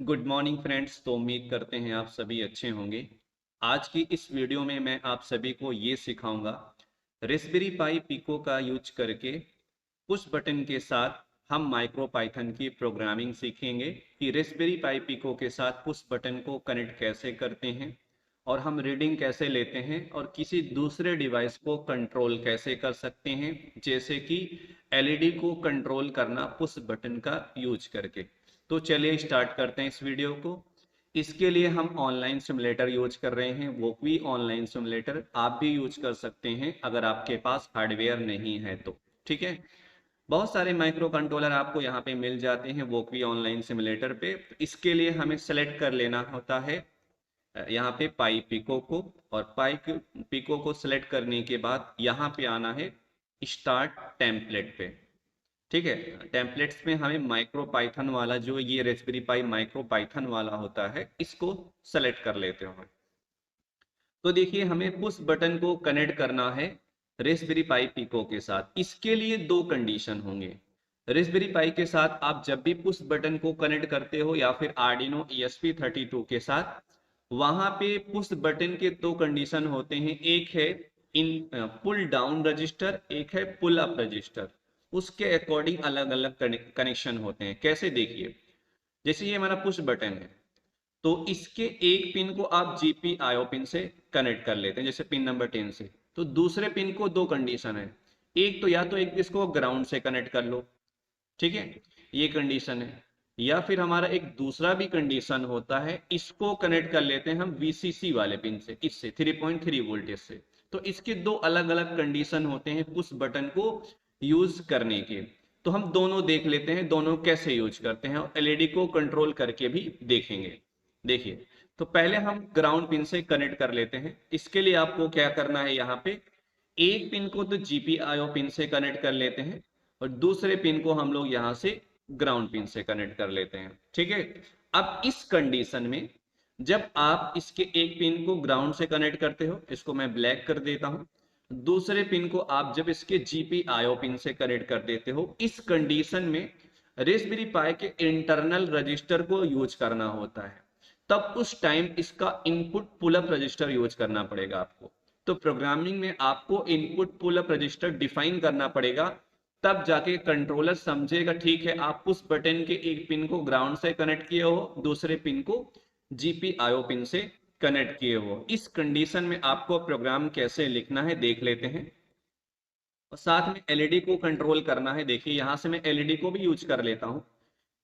Good morning friends. तो उम्मीद करते हैं आप सभी अच्छे होंगे। आज की इस वीडियो में मैं आप सभी को ये सिखाऊंगा रेस्पबेरी पाई पिको का यूज करके पुश बटन के साथ हम माइक्रो पाइथन की प्रोग्रामिंग सीखेंगे कि रेस्पबेरी पाई पिको के साथ पुश बटन को कनेक्ट कैसे करते हैं और हम रीडिंग कैसे लेते हैं और किसी दूसरे डिवाइस को कंट्रोल कैसे कर सकते हैं, जैसे कि एलईडी को कंट्रोल करना पुश बटन का यूज करके। तो चलिए स्टार्ट करते हैं इस वीडियो को। इसके लिए हम ऑनलाइन सिमुलेटर यूज कर रहे हैं, वो भी ऑनलाइन सिमुलेटर आप भी यूज कर सकते हैं अगर आपके पास हार्डवेयर नहीं है तो। ठीक है, बहुत सारे माइक्रो कंट्रोलर आपको यहाँ पे मिल जाते हैं वो भी ऑनलाइन सिमुलेटर पे। इसके लिए हमें सेलेक्ट कर लेना होता है यहाँ पे पाई पिको को, और पाई पिको को सिलेक्ट करने के बाद यहाँ पे आना है स्टार्ट टेम्पलेट पे। ठीक है, टेम्पलेट्स में हमें माइक्रो पाइथन वाला जो ये रेस्पबेरी पाई माइक्रो पाइथन वाला होता है इसको सेलेक्ट कर लेते हैं। तो देखिए हमें पुश बटन को कनेक्ट करना है रेस्पबेरी पाई पिको के साथ। इसके लिए दो कंडीशन होंगे। रेस्पबेरी पाई के साथ आप जब भी पुश बटन को कनेक्ट करते हो या फिर आर्डिनो ESP32 के साथ, वहां पे पुश बटन के दो कंडीशन होते हैं। एक है इन पुल डाउन रजिस्टर, एक है पुल अप रजिस्टर। उसके अकॉर्डिंग अलग अलग कनेक्शन होते हैं। कैसे, देखिए जैसे ये हमारा पुश बटन है तो इसके एक पिन को आप GPIO पिन से कनेक्ट कर लेते हैं, जैसे पिन नंबर 10 से। तो दूसरे पिन को दो कंडीशन है, एक तो या तो एक इसको ग्राउंड से कनेक्ट कर लो, ठीक है, ये कंडीशन है। या फिर हमारा एक दूसरा भी कंडीशन होता है, इसको कनेक्ट कर लेते हैं हम VCC वाले पिन से, इससे 3.3 वोल्टेज से। तो इसके दो अलग अलग कंडीशन होते हैं पुश बटन को यूज करने के। तो हम दोनों देख लेते हैं, दोनों कैसे यूज करते हैं, और एलईडी को कंट्रोल करके भी देखेंगे। देखिए, तो पहले हम ग्राउंड पिन से कनेक्ट कर लेते हैं। इसके लिए आपको क्या करना है, यहाँ पे एक पिन को तो GPIO पिन से कनेक्ट कर लेते हैं और दूसरे पिन को हम लोग यहाँ से ग्राउंड पिन से कनेक्ट कर लेते हैं। ठीक है, अब इस कंडीशन में जब आप इसके एक पिन को ग्राउंड से कनेक्ट करते हो, इसको मैं ब्लैक कर देता हूं, दूसरे पिन को आप जब इसके GPIO पिन से कनेक्ट कर देते हो, इस कंडीशन में रेस्पबेरी पाई के इंटरनल रजिस्टर को यूज करना होता है। तब उस टाइम इसका input pull up register use करना पड़ेगा आपको। तो प्रोग्रामिंग में आपको input pull up register define करना पड़ेगा, तब जाके कंट्रोलर समझेगा ठीक है आप उस बटन के एक पिन को ग्राउंड से कनेक्ट किए हो, दूसरे पिन को GPIO पिन से कनेक्ट किए हो। इस कंडीशन में आपको प्रोग्राम कैसे लिखना है देख लेते हैं। और साथ में एलईडी को कंट्रोल करना है। देखिए यहां से मैं एलईडी को भी यूज कर लेता हूं,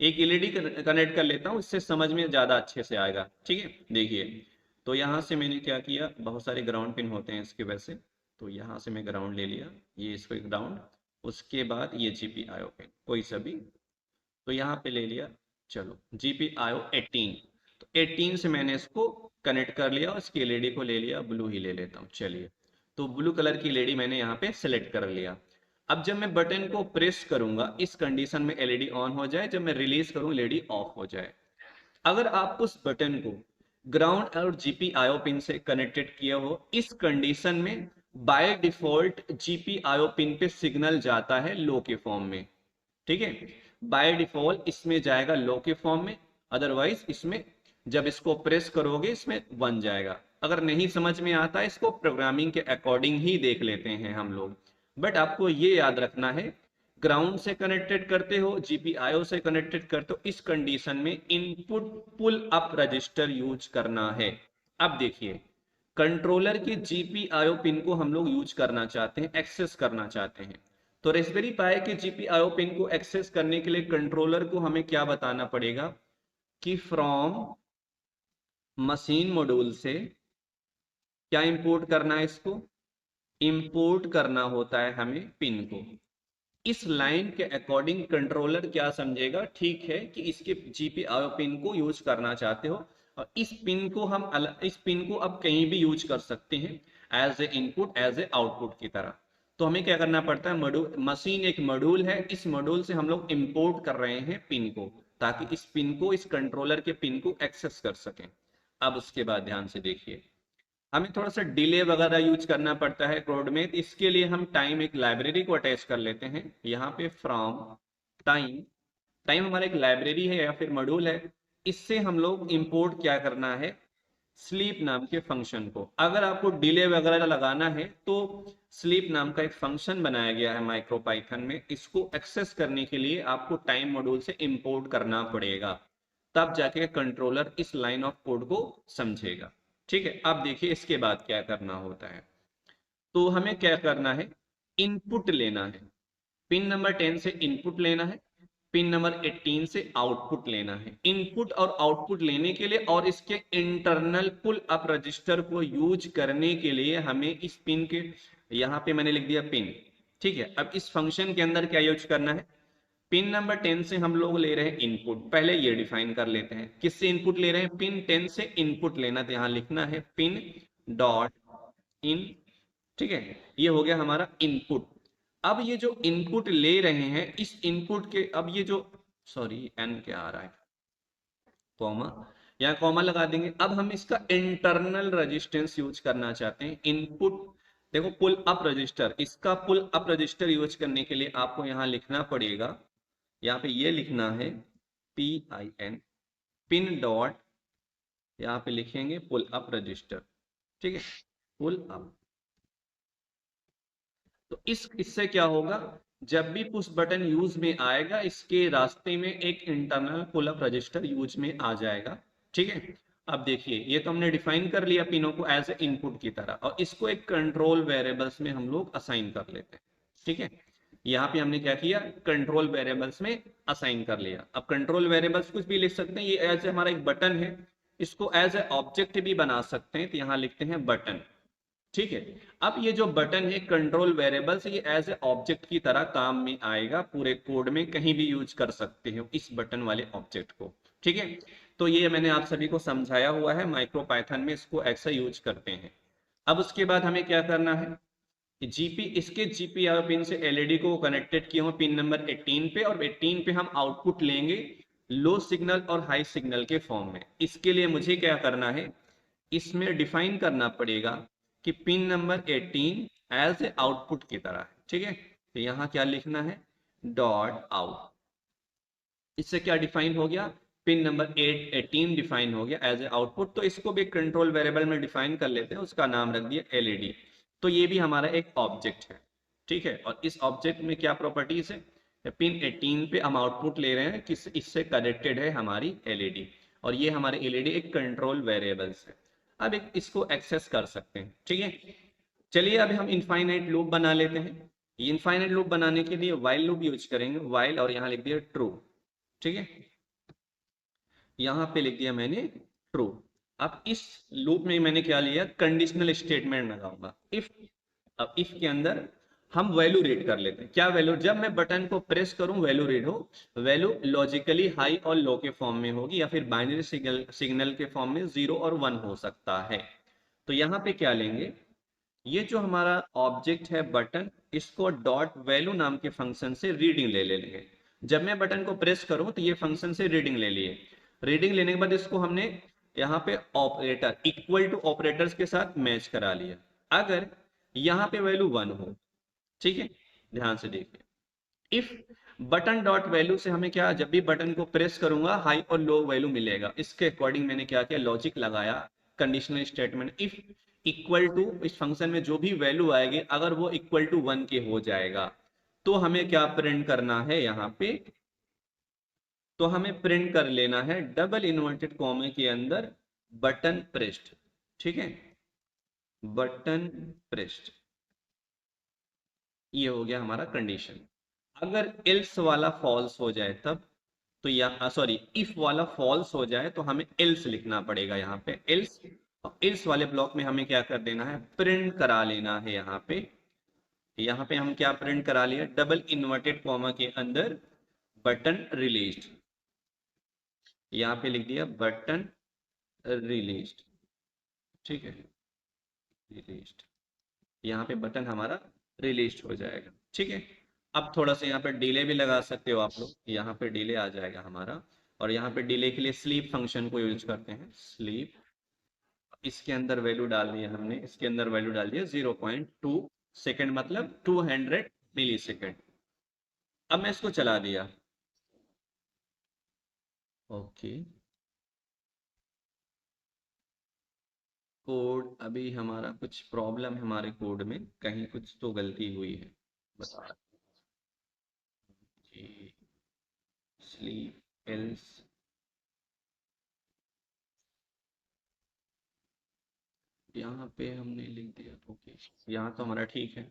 एक एलईडी कनेक्ट कर लेता हूं, इससे समझ में ज्यादा अच्छे से आएगा। ठीक है, देखिए तो यहां से मैंने क्या किया, बहुत सारे ग्राउंड पिन होते हैं इसके वैसे, तो यहां से मैं ग्राउंड ले लिया, ये इसको ग्राउंड, उसके बाद ये GPIO पिन कोई सा भी, तो यहाँ पे ले लिया। चलो GPIO 18, तो 18 से मैंने इसको कनेक्ट कर लिया और इसकी एलईडी को ले लिया, ब्लू ही ले लेता हूँ। चलिए, तो ब्लू कलर की एलईडी मैंने यहाँ पे सेलेक्ट कर लिया। अब जब मैं बटन को प्रेस करूंगा इस कंडीशन में एलईडी ऑन हो जाए, जब मैं रिलीज करूं एलईडी ऑफ हो जाए। अगर आप उस बटन को ग्राउंड और GPIO पिन से कनेक्टेड किए हो, इस कंडीशन में बाय डिफॉल्ट GPIO पिन पे सिग्नल जाता है लो के फॉर्म में। ठीक है, बाय डिफॉल्ट इसमें जाएगा लो के फॉर्म में, अदरवाइज इसमें जब इसको प्रेस करोगे इसमें 1 जाएगा। अगर नहीं समझ में आता है, इसको प्रोग्रामिंग के अकॉर्डिंग ही देख लेते हैं हम लोग। बट आपको ये याद रखना है, ग्राउंड से कनेक्टेड करते हो, GPIO से कनेक्टेड करते हो, इस कंडीशन में input pull up register use करना है। अब देखिए, कंट्रोलर के GPIO पिन को हम लोग यूज करना चाहते हैं, एक्सेस करना चाहते हैं। तो रेस्पबेरी पाई के GPIO पिन को एक्सेस करने के लिए कंट्रोलर को हमें क्या बताना पड़ेगा कि फ्रॉम मशीन मॉड्यूल से क्या इंपोर्ट करना है, इसको इंपोर्ट करना होता है हमें पिन को। इस लाइन के अकॉर्डिंग कंट्रोलर क्या समझेगा, ठीक है कि इसके GPIO पिन को यूज करना चाहते हो और इस पिन को हम इस पिन को अब कहीं भी यूज कर सकते हैं as a input as a output की तरह। तो हमें क्या करना पड़ता है, मॉड्यूल मशीन एक मॉड्यूल है, इस मॉड्यूल से हम लोग इंपोर्ट कर रहे हैं पिन को, ताकि इस पिन को, इस कंट्रोलर के पिन को एक्सेस कर सकें। अब उसके बाद ध्यान से देखिए, हमें थोड़ा सा डिले वगैरह यूज करना पड़ता है कोड में। इसके लिए हम टाइम एक लाइब्रेरी को अटैच कर लेते हैं। यहाँ पे फ्रॉम टाइम, टाइम हमारा एक लाइब्रेरी है या फिर मॉड्यूल है, इससे हम लोग इंपोर्ट क्या करना है, स्लीप नाम के फंक्शन को। अगर आपको डिले वगैरह लगाना है तो स्लीप नाम का एक फंक्शन बनाया गया है माइक्रो पाइथन में, इसको एक्सेस करने के लिए आपको टाइम मॉड्यूल से इंपोर्ट करना पड़ेगा, तब जाके कंट्रोलर इस लाइन ऑफ कोड को समझेगा। ठीक है, अब देखिए इसके बाद क्या करना होता है। तो हमें क्या करना है, इनपुट लेना है, पिन नंबर 10 से इनपुट लेना है, पिन नंबर 18 से आउटपुट लेना है। इनपुट और आउटपुट लेने के लिए और इसके इंटरनल पुल अप रजिस्टर को यूज करने के लिए हमें इस पिन के, यहां पे मैंने लिख दिया पिन। ठीक है, अब इस फंक्शन के अंदर क्या यूज करना है, पिन नंबर 10 से हम लोग ले रहे हैं इनपुट, पहले ये डिफाइन कर लेते हैं किससे इनपुट ले रहे हैं, पिन 10 से इनपुट लेना, तो यहां लिखना है पिन डॉट इन। ठीक है, ये हो गया हमारा इनपुट। अब ये जो इनपुट ले रहे हैं, इस इनपुट के, अब ये जो, सॉरी एन क्या आ रहा है, कॉमा, यहाँ कॉमा लगा देंगे। अब हम इसका इंटरनल रेजिस्टेंस यूज करना चाहते हैं, इनपुट देखो पुल अप रजिस्टर, इसका पुल अप रजिस्टर यूज करने के लिए आपको यहाँ लिखना पड़ेगा, यहाँ पे ये लिखना है P I N, pin dot, यहाँ पे लिखेंगे पुल अप रजिस्टर। ठीक है, पुल अप। तो इससे क्या होगा, जब भी पुश बटन यूज में आएगा, इसके रास्ते में एक internal pull up register use में आ जाएगा। ठीक है, अब देखिए ये तो हमने डिफाइन कर लिया पिनों को एज ए इनपुट की तरह, और इसको एक कंट्रोल वेरिएबल्स में हम लोग असाइन कर लेते हैं। ठीक है, यहाँ पे हमने क्या किया, कंट्रोल वेरिएबल्स में असाइन कर लिया। अब कंट्रोल वेरिएबल्स कुछ भी लिख सकते हैं, ये एज ए हमारा एक बटन है, इसको एज ए ऑब्जेक्ट भी बना सकते हैं, तो यहाँ लिखते हैं बटन। ठीक है, अब ये जो बटन है कंट्रोल वेरिएबल्स, ये एज ए ऑब्जेक्ट की तरह काम में आएगा, पूरे कोड में कहीं भी यूज कर सकते हो इस बटन वाले ऑब्जेक्ट को। ठीक है, तो ये मैंने आप सभी को समझाया हुआ है, माइक्रो पाइथन में इसको ऐसा यूज करते हैं। अब उसके बाद हमें क्या करना है, जीपी, इसके जीपीआर पिन से एलईडी को कनेक्टेड किए हुए पिन नंबर 18 पे, और 18 पे हम आउटपुट लेंगे लो सिग्नल और हाई सिग्नल के फॉर्म में। इसके लिए मुझे क्या करना है, इसमें डिफाइन करना पड़ेगा कि pin number 18 as a output की तरह है। ठीक है, तो यहां क्या लिखना है, डॉट आउट। इससे क्या डिफाइन हो गया, पिन नंबर 18 डिफाइन हो गया एज ए आउटपुट। तो इसको भी कंट्रोल वेरिएबल में डिफाइन कर लेते हैं, उसका नाम रख दिया एलईडी। तो ये भी हमारा एक ऑब्जेक्ट है। ठीक है, और इस ऑब्जेक्ट में क्या प्रॉपर्टीज है, पिन 18 पे हम आउटपुट ले रहे हैं, किस इससे कनेक्टेड है हमारी एलईडी, और ये हमारे एलईडी एक कंट्रोल वेरिएबल्स है। अब एक इसको एक्सेस कर सकते हैं। ठीक है, चलिए अभी हम इनफाइनाइट लूप बना लेते हैं। इनफाइनाइट लूप बनाने के लिए वाइल लूप यूज करेंगे, वाइल, और यहाँ लिख दिया ट्रू। ठीक है, यहां पे लिख दिया मैंने ट्रू। अब इस लूप में मैंने क्या लिया, कंडीशनल स्टेटमेंट लगाऊंगा इफ। अब इफ के अंदर हम वैल्यू रीड कर लेते हैं, क्या वैल्यू, जब मैं बटन को प्रेस करूं वैल्यू रीड हो, वैल्यू लॉजिकली हाई और लो के फॉर्म में होगी, या फिर बाइनरी सिग्नल के फॉर्म में 0 और 1 हो सकता है। तो यहाँ पे क्या लेंगे, ये जो हमारा ऑब्जेक्ट है बटन, इसको डॉट वैल्यू नाम के फंक्शन से रीडिंग ले लेंगे। जब मैं बटन को प्रेस करूं तो ये फंक्शन से रीडिंग ले लिए, रीडिंग लेने के बाद इसको हमने यहाँ पे ऑपरेटर इक्वल टू ऑपरेटर्स के साथ मैच करा लिया। अगर यहाँ पे वैल्यू 1 हो, ठीक है, ध्यान से देखिए, इफ बटन डॉट वैल्यू से हमें क्या, जब भी बटन को प्रेस करूंगा हाई और लो वैल्यू मिलेगा, इसके अकॉर्डिंग मैंने क्या किया, लॉजिक लगाया, conditional statement if equal to, इस फंक्शन में जो भी वैल्यू आएगी अगर वो इक्वल टू 1 के हो जाएगा, तो हमें क्या प्रिंट करना है यहाँ पे, तो हमें प्रिंट कर लेना है डबल इन्वर्टेड कॉमा के अंदर बटन प्रेस्ड। ठीक है, बटन प्रेस्ड, ये हो गया हमारा कंडीशन। अगर एल्स वाला फॉल्स हो जाए तब, तो या सॉरी इफ वाला फॉल्स हो जाए तो हमें एल्स लिखना पड़ेगा यहाँ पे, एल्स। एल्स वाले ब्लॉक में हमें क्या कर देना है, प्रिंट करा लेना है यहाँ पे। यहाँ पे हम क्या प्रिंट करा लिया, डबल इन्वर्टेड कॉमा के अंदर बटन रिलीज्ड, यहाँ पे लिख दिया बटन रिलीज्ड। ठीक है, रिलीज्ड, यहाँ पे बटन हमारा रिलीज हो जाएगा। ठीक है, अब थोड़ा सा यहाँ पे डिले भी लगा सकते हो आप लोग, यहाँ पे डिले आ जाएगा हमारा, और यहाँ पे डिले के लिए स्लीप फंक्शन को यूज करते हैं, स्लीप। इसके अंदर वैल्यू डाल दिया हमने, इसके अंदर वैल्यू डाल दिया 0.2 सेकेंड, मतलब 200 मिली सेकेंड। अब मैं इसको चला दिया, ओके, कोड अभी हमारा कुछ प्रॉब्लम है, हमारे कोड में कहीं कुछ तो गलती हुई है, बता जी। स्लीप एल्स, यहाँ पे हमने लिख दिया ओके, यहाँ तो हमारा ठीक है।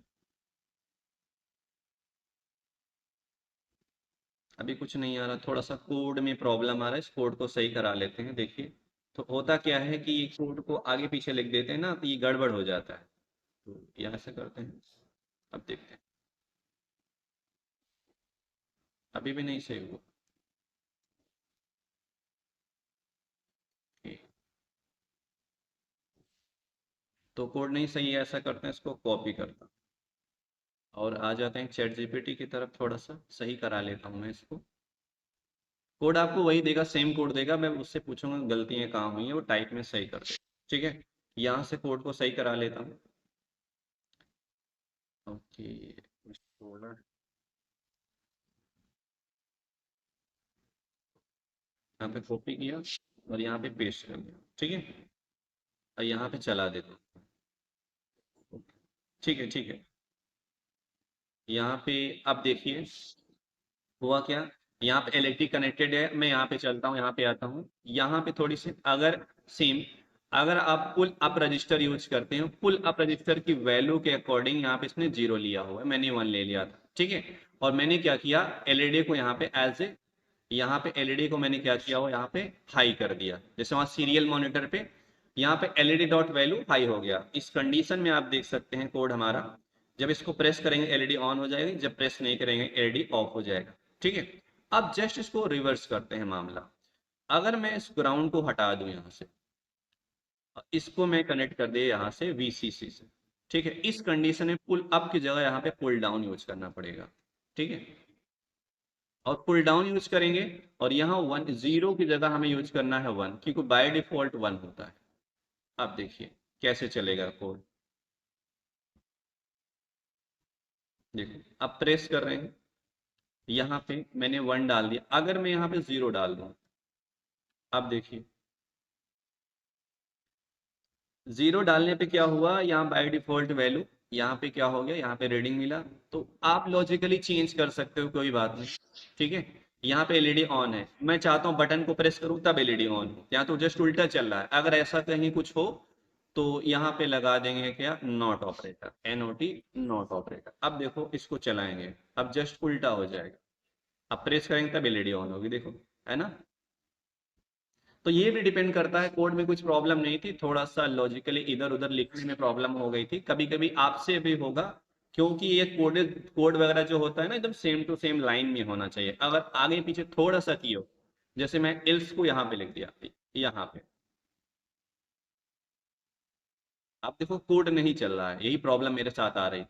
अभी कुछ नहीं आ रहा, थोड़ा सा कोड में प्रॉब्लम आ रहा है, इस कोड को सही करा लेते हैं। देखिए, तो होता क्या है कि ये कोड को आगे पीछे लिख देते हैं ना, तो ये गड़बड़ हो जाता है। तो यहाँ से करते हैं, अब देखते हैं। अभी भी नहीं सही हुआ। ठीक। तो कोड नहीं सही है, ऐसा करते हैं, इसको कॉपी करता हूँ और आ जाते हैं चैट जीपीटी की तरफ, थोड़ा सा सही करा लेता हूँ मैं इसको। कोड आपको वही देगा, सेम कोड देगा, मैं उससे पूछूंगा गलतियाँ कहाँ हुई हैं, वो टाइप में सही कर दे। ठीक है, यहाँ से कोड को सही करा लेता हूँ। ओके, यहाँ पे कॉपी किया और यहाँ पे पेस्ट कर दिया। ठीक है, और यहाँ पे चला देता हूँ। ठीक है, ठीक है। यहाँ पे अब देखिए हुआ क्या, यहाँ पे इलेक्ट्रिक कनेक्टेड है, मैं यहाँ पे चलता हूँ, यहाँ पे आता हूँ, यहाँ पे थोड़ी सी अगर सेम, अगर आप पुल अप रजिस्टर यूज करते हो, पुल अप रजिस्टर की वैल्यू के अकॉर्डिंग यहाँ पे इसने 0 लिया हुआ है, मैंने 1 ले लिया था। ठीक है, और मैंने क्या किया, एलईडी को यहाँ पे एज ए, यहाँ पे एलईडी को मैंने क्या किया, वो यहाँ पे हाई कर दिया, जैसे वहाँ सीरियल मॉनिटर पे यहाँ पे एलईडी डॉट वैल्यू हाई हो गया। इस कंडीशन में आप देख सकते हैं कोड हमारा, जब इसको प्रेस करेंगे एलईडी ऑन हो जाएगी, जब प्रेस नहीं करेंगे एलईडी ऑफ हो जाएगा। ठीक है, अब जस्ट इसको रिवर्स करते हैं मामला। अगर मैं इस ग्राउंड को हटा दूं यहाँ से, इसको मैं कनेक्ट कर दिया यहाँ से वीसीसी से। ठीक है, इस कंडीशन में पुल अप की जगह यहाँ पे पुल डाउन यूज करना पड़ेगा। ठीक है, और पुल डाउन यूज करेंगे, और यहाँ 1 0 की जगह हमें यूज करना है 1, क्योंकि बाय डिफॉल्ट 1 होता है। अब देखिए कैसे चलेगा कोड। देखो अब प्रेस कर रहे हैं, यहाँ पे मैंने 1 डाल दिया, अगर मैं यहाँ पे 0 डाल दूं, अब देखिए 0 डालने पे क्या हुआ, यहाँ बाय डिफॉल्ट वैल्यू, यहाँ पे क्या हो गया, यहाँ पे रीडिंग मिला। तो आप लॉजिकली चेंज कर सकते हो, कोई बात नहीं। ठीक है, यहाँ पे एलईडी ऑन है, मैं चाहता हूँ बटन को प्रेस करूँ तब एलईडी ऑन हो, यहाँ तो जस्ट उल्टा चल रहा है। अगर ऐसा कहीं कुछ हो तो यहाँ पे लगा देंगे क्या, not operator, NOT, not operator. अब देखो इसको चलाएंगे, अब जस्ट उल्टा हो जाएगा, अब प्रेस करेंगे तब एलईडी ऑन होगी, देखो, है ना। तो ये भी डिपेंड करता है, कोड में कुछ प्रॉब्लम नहीं थी, थोड़ा सा लॉजिकली इधर उधर लिखने में प्रॉब्लम हो गई थी, कभी कभी आपसे भी होगा, क्योंकि ये कोड वगैरह जो होता है ना, एकदम सेम टू सेम लाइन में होना चाहिए। अगर आगे पीछे थोड़ा सा की हो, जैसे मैं एल्स को यहाँ पे लिख दिया, यहाँ पे आप देखो कोड नहीं चल रहा है, यही प्रॉब्लम मेरे साथ आ रही थी।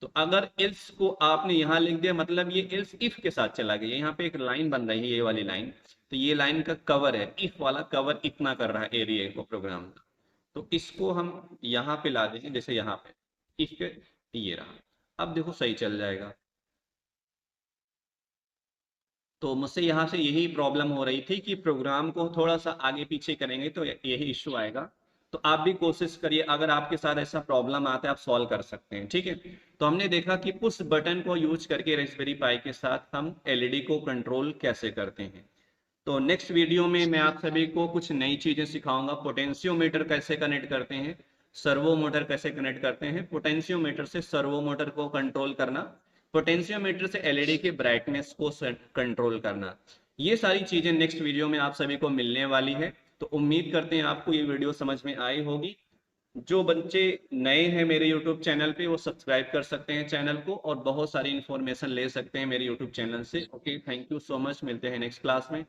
तो अगर एल्स को आपने यहाँ लिख दिया, मतलब ये एल्स इफ के साथ चला गया, यहाँ पे एक लाइन बन रही है, ये वाली लाइन, तो ये लाइन का कवर है, इफ वाला कवर इतना कर रहा है एरिया को प्रोग्राम का। तो इसको हम यहाँ पे ला देंगे, जैसे यहाँ पे इफ के, ये रहा। अब देखो सही चल जाएगा। तो मुझसे यहाँ से यही प्रॉब्लम हो रही थी कि प्रोग्राम को थोड़ा सा आगे पीछे करेंगे तो यही इश्यू आएगा। तो आप भी कोशिश करिए, अगर आपके साथ ऐसा प्रॉब्लम आता है आप सॉल्व कर सकते हैं। ठीक है, तो हमने देखा कि पुश बटन को यूज करके रास्पबेरी पाई के साथ हम एलईडी को कंट्रोल कैसे करते हैं। तो नेक्स्ट वीडियो में मैं आप सभी को कुछ नई चीजें सिखाऊंगा, पोटेंशियोमीटर कैसे कनेक्ट करते हैं, सर्वो मोटर कैसे कनेक्ट करते हैं, पोटेंशियोमीटर से सर्वो मोटर को कंट्रोल करना, पोटेंशियोमीटर से एलईडी के ब्राइटनेस को कंट्रोल करना। ये सारी चीजें नेक्स्ट वीडियो में आप सभी को मिलने वाली है। तो उम्मीद करते हैं आपको ये वीडियो समझ में आई होगी। जो बच्चे नए हैं मेरे यूट्यूब चैनल पे, वो सब्सक्राइब कर सकते हैं चैनल को, और बहुत सारी इन्फॉर्मेशन ले सकते हैं मेरे यूट्यूब चैनल से। Okay, thank you so much, मिलते हैं नेक्स्ट क्लास में।